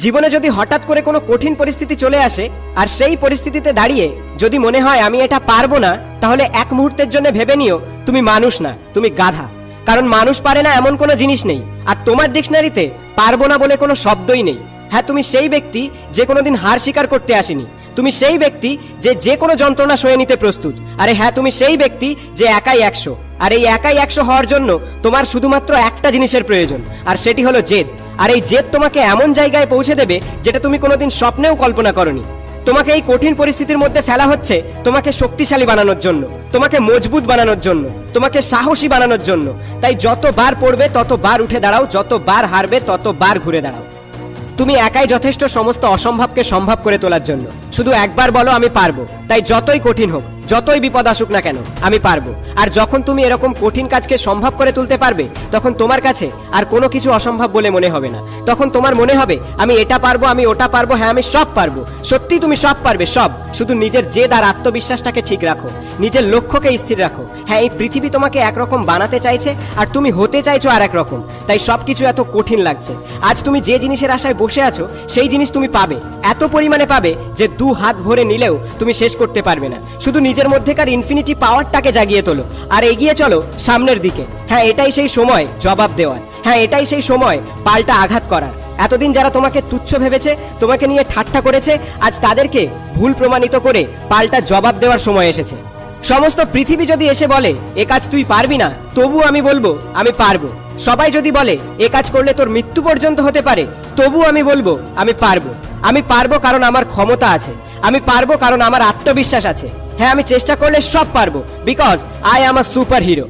জীবনে যদি হঠাৎ করে কোনো কঠিন পরিস্থিতি চলে আসে আর সেই পরিস্থিতিতে দাঁড়িয়ে যদি মনে হয় আমি এটা পারবো না, তাহলে এক মুহূর্তের জন্য ভেবে নিও তুমি মানুষ না, তুমি গাধা। কারণ মানুষ পারে না এমন কোনো জিনিস নেই, আর তোমার ডিকশনারিতে পারবো না বলে কোনো শব্দই নেই। হ্যাঁ, তুমি সেই ব্যক্তি যে কোনোদিন হার স্বীকার করতে আসেনি। তুমি সেই ব্যক্তি যে কোনো যন্ত্রণা সয়ে নিতে প্রস্তুত। আরে হ্যাঁ, তুমি সেই ব্যক্তি যে একাই 100। আর এই একাই 100 হওয়ার জন্য তোমার শুধুমাত্র একটা জিনিসের প্রয়োজন, আর সেটি হলো জেদ। আর এই জেদ তোমাকে এমন জায়গায় পৌঁছে দেবে যেটা তুমি কোনোদিন স্বপ্নেও কল্পনা করনি। তোমাকে এই কঠিন পরিস্থিতির মধ্যে ফেলা হচ্ছে তোমাকে শক্তিশালী বানানোর জন্য, তোমাকে মজবুত বানানোর জন্য, তোমাকে সাহসী বানানোর জন্য। তাই যতবার পড়বে ততবার উঠে দাঁড়াও, যতবার হারবে ততবার ঘুরে দাঁড়াও। তুমি একাই যথেষ্ট সমস্ত অসম্ভবকে সম্ভব করে তোলার জন্য। শুধু একবার বলো আমি পারবো। তাই যতই কঠিন হোক, যতই বিপদ আসুক না কেন, আমি পারবো। আর যখন তুমি এরকম কঠিন কাজকে সম্ভব করে তুলতে পারবে, তখন তোমার কাছে আর কোনো কিছু অসম্ভব বলে মনে হবে না। তখন তোমার মনে হবে আমি এটা পারবো, আমি ওটা পারবো, হ্যাঁ আমি সব পারবো। সত্যি তুমি সব পারবে, সব। শুধু নিজের জেদ আর আত্মবিশ্বাসটাকে ঠিক রাখো, নিজের লক্ষ্যকে স্থির রাখো। হ্যাঁ, এই পৃথিবী তোমাকে একরকম বানাতে চাইছে আর তুমি হতে চাইছো আর এক রকম। তাই সবকিছু এত কঠিন লাগছে। আজ তুমি যে জিনিসের আশায় বসে আছো সেই জিনিস তুমি পাবে, এত পরিমাণে পাবে যে 2 হাত ভরে নিলেও তুমি শেষ করতে পারবে না। শুধু নিজের মধ্যেকার ইনফিনিটি পাওয়ারটাকে জাগিয়ে তোলো আর এগিয়ে চলো সামনের দিকে। হ্যাঁ, এটাই সেই সময় জবাব দেওয়ার। হ্যাঁ, এটাই সেই সময় পাল্টা আঘাত করার। এতদিন যারা তোমাকে তুচ্ছ ভেবেছে, তোমাকে নিয়ে ঠাট্টা করেছে, আজ তাদেরকে ভুল প্রমাণিত করে পাল্টা জবাব দেওয়ার সময় এসেছে। সমস্ত পৃথিবী যদি এসে বলে এ কাজ তুই পারবি না, তবু আমি বলবো আমি পারবো। সবাই যদি বলে এ কাজ করলে তোর মৃত্যু পর্যন্ত হতে পারে, তবু আমি বলবো আমি পারবো। আমি পারবো কারণ আমার ক্ষমতা আছে, আমি পারবো কারণ আমার আত্মবিশ্বাস আছে। হ্যাঁ, আমি চেষ্টা করলে সব পারবো, because I am a super hero.